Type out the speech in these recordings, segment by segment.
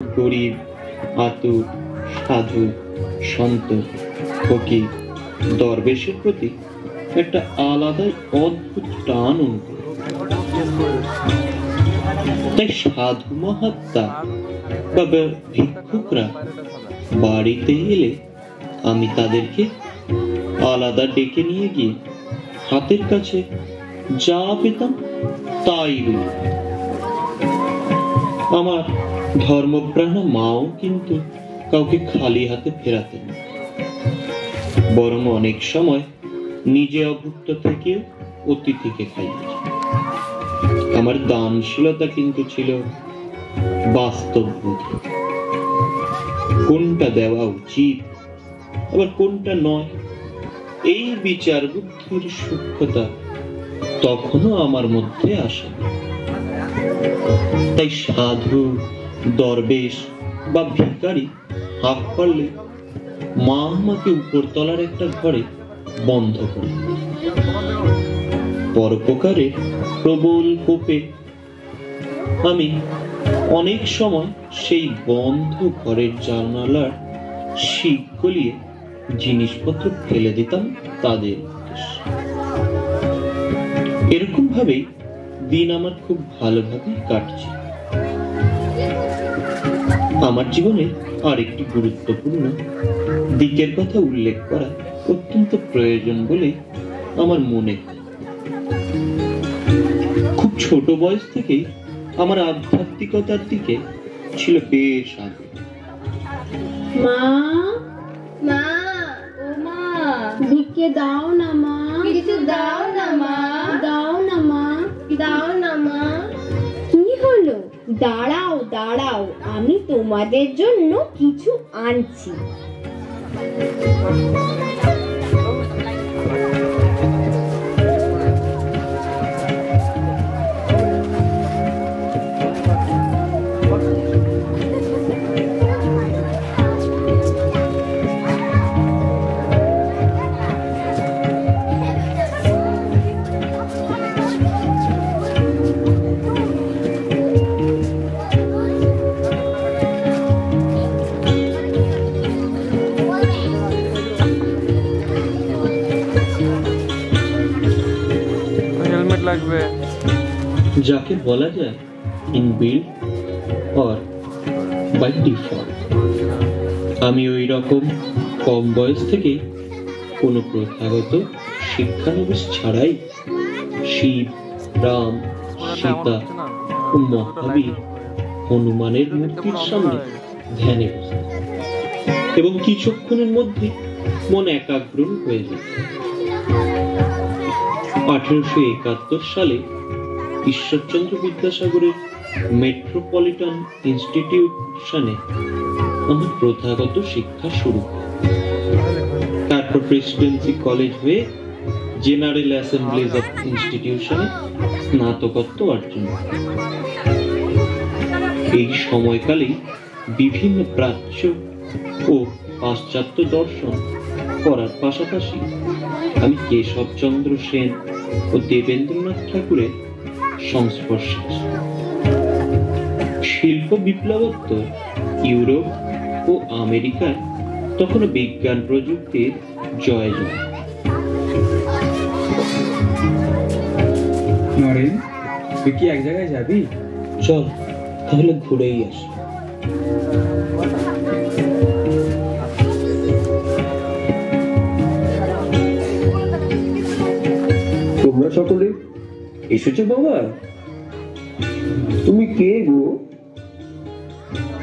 গরিব, আতুর, সাধু, সন্ত, ফকির, দরবেশের প্রতি একটা আলাদাই অদ্ভুত টান অনুভব। তাই সাধু মহাত্মা বা ভিক্ষুকরা বাড়িতে এলে আমি তাদেরকে আলাদা ডেকে নিয়ে গিয়ে হাতের কাছে যা পেতাম তাই দিই। আমার ধর্মপ্রাণা মাও কিন্তু কাউকে খালি হাতে ফেরাতেন, বরং অনেক সময় নিজে অভুক্ত থেকে অতিথিকে খাইয়েছে। আমার দানশীলতা কিন্তু ছিল বাস্তব বুদ্ধি, কোনটা দেওয়া উচিত আবার কোনটা নয় এই বিচার বুদ্ধির সূক্ষ্মতা তখনও আমার মধ্যে আসে। তাই সাধু, দরবেশ বা ভিখারি হাঁক পারলে মা আমাকে উপরতলার একটা ঘরে বন্ধ করে। পরোপকারের প্রবল কোপে আমি অনেক সময় সেই বন্ধ ঘরের জানালার শিক গলিয়ে জিনিসপত্র ফেলে দিতাম তাদের উদ্দেশ্যে। এরকম ভাবেই দিন আমার খুব ভালোভাবে কাটছে। আমার জীবনে আরেকটি গুরুত্বপূর্ণ দিকের কথা উল্লেখ করা অত্যন্ত প্রয়োজন বলে আমার মনে হয়। খুব ছোট বয়স থেকেই আমার আধ্যাত্মিকতার দিকে ছিল বেশ আগ্রহ। মা, মা, ও মা, ভিক্ষে দাও না মা, কিছু দাও না মা, দাও না মা, দাও না মা। কি হলো? দাঁড়াও দাঁড়াও, আমি তোমাদের জন্য কিছু আনছি। যাকে বলা যায় ইনবিল্ট অর বাই ডিফল্ট। আমি ওই রকম কম বয়স থেকে কোনো প্রথাগত শিক্ষানবিশ ছাড়াই শিব, রাম, সীতা ও মহাবীর, হনুমানের মূর্তির সামনে ধ্যানে বসতাম এবং কিছুক্ষণের মধ্যে মন একাগ্র হয়ে যেত। 1871 সালে ঈশ্বরচন্দ্র বিদ্যাসাগরের মেট্রোপলিটন ইনস্টিটিউশনে আমার প্রথাগত শিক্ষা শুরু হয়। তারপর প্রেসিডেন্সি কলেজ হয়ে জেনারেল অ্যাসেম্বলিজ অফ ইনস্টিটিউশনে স্নাতকত্ব অর্জন। এই সময়কালেই বিভিন্ন প্রাচ্য ও পাশ্চাত্য দর্শন পড়ার পাশাপাশি আমি কেশবচন্দ্র সেন ও দেবেন্দ্রনাথ ঠাকুরের সংস্পর্শে শিল্প বিপ্লবোত্তর ইউরোপ ও আমেরিকায় তখন বিজ্ঞান প্রযুক্তির জয় জয়। নরেন, তুই কি এক জায়গায় যাবি? চল তাহলে ঘুরেই আসি। তোমরা সকলে এসেছো বাবা? তুমি কে গো?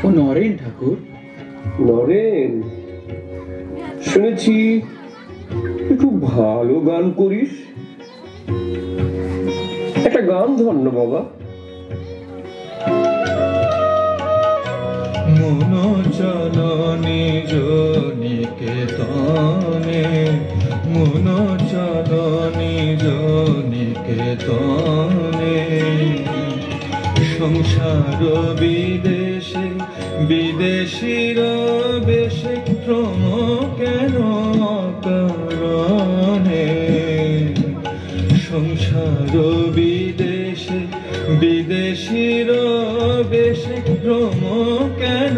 ও নরেন ঠাকুর। নরেন, শুনেছি তুই খুব ভালো গান করিস। একটা গান ধর না বাবা। মন চলনি নিকেতনে, মন চলনি নিকেতনে, সংসার বিদেশে বিদেশির বেশে ক্রম কেন কারণে, সংসার বিদেশে বিদেশির বেশে ক্রম কেন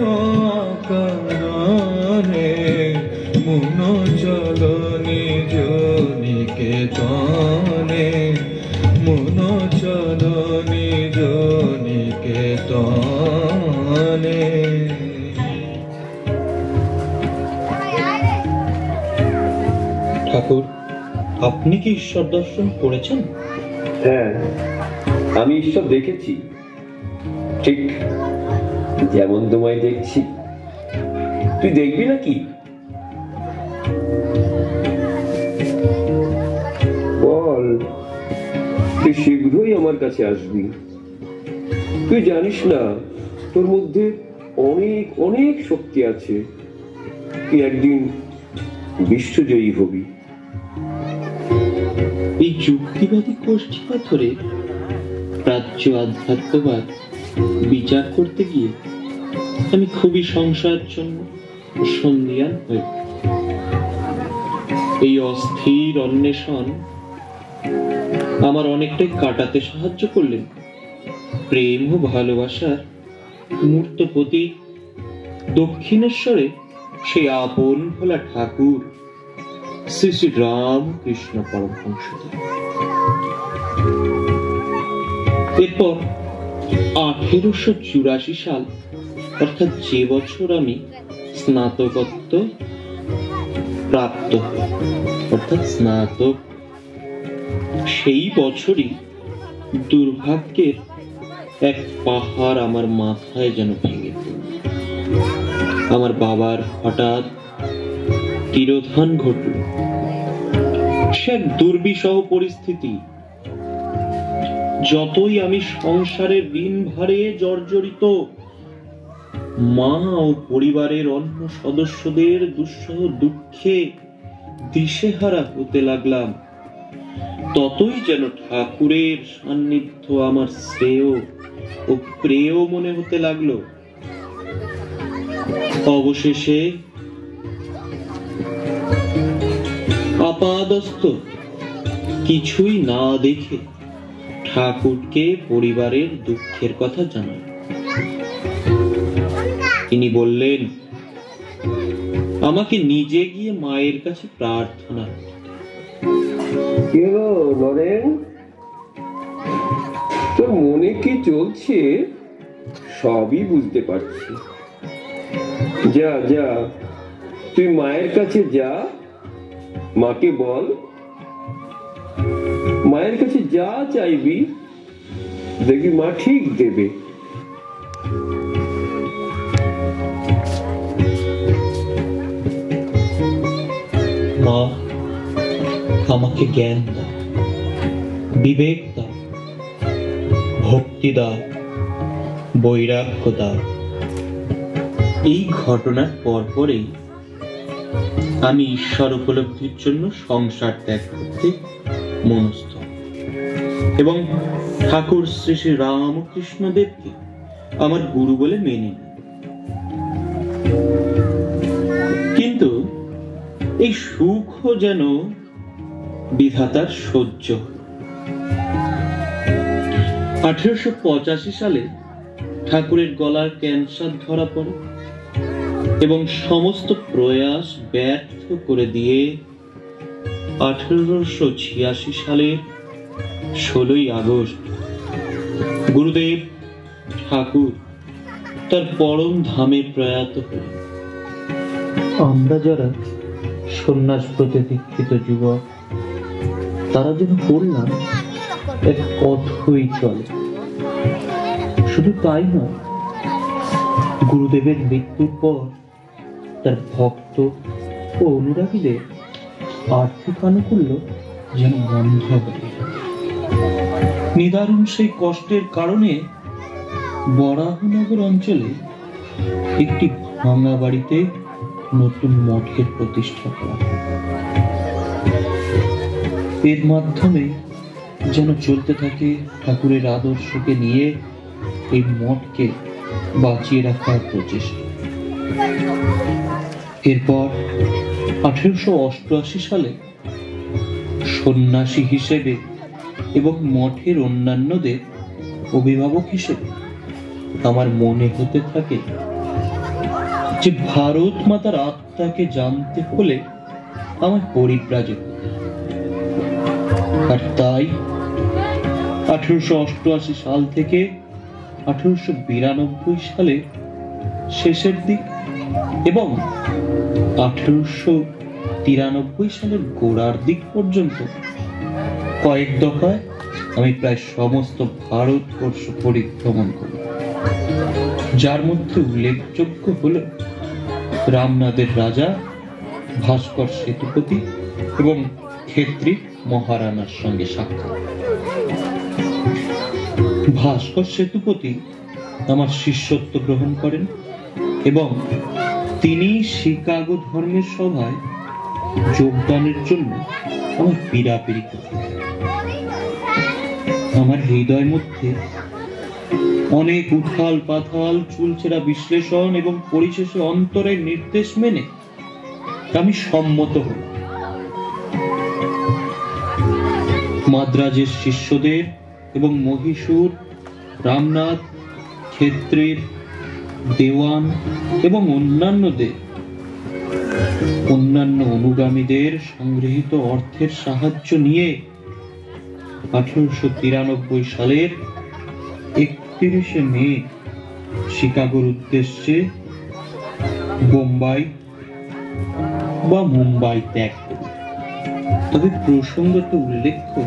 ঠাকুর, আপনি কি ঈশ্বর দর্শন করেছেন? হ্যাঁ, আমি ঈশ্বর দেখেছি, ঠিক যেমন তোমায় দেখছি। তুই দেখবি নাকি? বল, তুই শীঘ্রই আমার কাছে আসবি। তুই জানিস না, তোর মধ্যে অনেক অনেক শক্তি আছে। তুই একদিন বিশ্বজয়ী হবি। এই যুক্তিবাদী কোষ্ঠী পাথরে প্রাচ্য আধ্যাত্মবাদ বিচার করতে গিয়ে আমি খুবই সংশয়াচ্ছন্ন ও সন্দিহান হয়ে এই অস্থির অন্বেষণ আমার অনেকটাই কাটাতে সাহায্য করলেন প্রেম ও ভালোবাসার মূর্ত প্রতীক দক্ষিণেশ্বরে সেই আপন ভোলা ঠাকুর শ্রী শ্রী রামকৃষ্ণ পরমহংসদেব। এরপর 1884 সাল, অর্থাৎ যে বছর আমি স্নাতকত্ব প্রাপ্ত হই, অর্থাৎ স্নাতক, সেই বছরই দুর্ভাগ্যের এক পাহাড় আমার মাথায় যেন ভেঙে পড়ল। আমার বাবার হঠাৎ তিরোধান ঘটল। সে এক দুর্বিষহ পরিস্থিতি। যতই আমি সংসারের ঋণ ভারে জর্জরিত, মা ও পরিবারের অন্য সদস্যদের দুঃসহ দুঃখে দিশেহারা হতে লাগলাম, ততই যেন ঠাকুরের সান্নিধ্য আমার শ্রেয় ও প্রেয় মনে হতে লাগলো। অবশেষে আপাদস্ত কিছুই না দেখে ঠাকুরকে পরিবারের দুঃখের কথা জানাই। তিনি বললেন আমাকে নিজে গিয়ে মায়ের কাছে প্রার্থনা করতে। কি হলো নরেন, তোর মনে কি চলছে সবই বুঝতে পারছি। যা যা, তুই মায়ের কাছে যা, মাকে বল, মায়ের কাছে যা চাইবি দেখবি মা ঠিক দেবে। মা, আমাকে জ্ঞান দাও, বিবেক দাও, ভক্তি দাও, বৈরাগ্য দাও। এই ঘটনার পরপরেই আমি ঈশ্বর উপলব্ধির জন্য সংসার ত্যাগ করতে মনস্থ এবং ঠাকুর শ্রী শ্রী রামকৃষ্ণ দেবকে আমার গুরু বলে মেনে নিই। কিন্তু এই সুখ যেন বিধাতার সহ্য। 1885 সালে ঠাকুরের গলার ক্যান্সার ধরা পড়ে এবং সমস্ত প্রয়াস ব্যর্থ করে দিয়ে 1886 সালের 16ই আগস্ট গুরুদেব ঠাকুর তার পরম ধামে প্রয়াত হলেন। আমরা যারা সন্ন্যাস প্রতি দীক্ষিত যুবক, তারা যেন বললাম এক অথই চলে। শুধু তাই নয়, গুরুদেবের মৃত্যুর পর তার ভক্ত ও অনুরাগীদের আর্থিক আনুকূল্য যেন বন্ধ হয়ে গেল। নিদারুণ সেই কষ্টের কারণে বরাহনগর অঞ্চলে একটি ভাঙা বাড়িতে নতুন মঠের প্রতিষ্ঠা করা। এর মাধ্যমে যেন চলতে থাকে ঠাকুরের আদর্শকে নিয়ে এই মঠকে বাঁচিয়ে রাখার প্রচেষ্টা। এরপর 1888 সালে সন্ন্যাসী হিসেবে এবং মঠের অন্যান্যদের অভিভাবক হিসেবে আমার মনে হতে থাকে যে ভারত মাতার আত্মাকে জানতে হলে আমার পরিব্রাজক, আর তাই 1888 সাল থেকে 1892 সালে শেষের দিক এবং 1993 সালের গোড়ার দিক পর্যন্ত কয়েক দফায় আমি প্রায় সমস্ত ভারতবর্ষ পরিভ্রমণ করি, যার মধ্যে উল্লেখযোগ্য হল রামনাদের রাজা ভাস্কর সেতুপতি এবং ক্ষেত্রী মহারানার সঙ্গে সাক্ষাৎ। ভাস্কর সেতুপতি আমার শিষ্যত্ব গ্রহণ করেন এবং তিনি শিকাগো ধর্মের সভায় যোগদানের জন্য আমার পীড়াপিড়ি করেন। আমার হৃদয় মধ্যে অনেক উথাল পাথাল চুলচেরা বিশ্লেষণ এবং পরিশেষে অন্তরের নির্দেশ মেনে আমি সম্মত হই। মাদ্রাজের শিষ্যদের এবং মহীশূর, রামনাথ, ক্ষেত্রীর, দেওয়ান এবং অন্যান্য অনুগামীদের সংগৃহীত অর্থের সাহায্য নিয়ে 1893 সালের 31শে মে শিকাগোর উদ্দেশ্যে বোম্বাই বা মুম্বাই ত্যাগ করি। তবে প্রসঙ্গত উল্লেখ্য,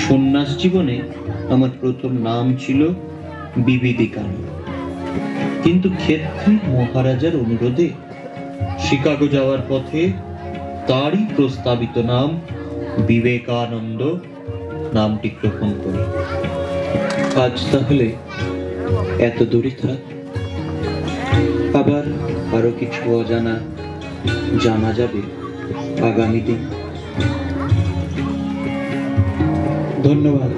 সন্ন্যাস জীবনে আমার প্রথম নাম ছিল বিবিদিকানন্দ, কিন্তু ক্ষেত্রী মহারাজার অনুরোধে শিকাগো যাওয়ার পথে তারই প্রস্তাবিত নাম বিবেকানন্দ নামটি গ্রহণ করি। আজ তাহলে এত দূরই থাক, আবার আরো কিছু অজানা জানা যাবে আগামী দিন। ধন্যবাদ।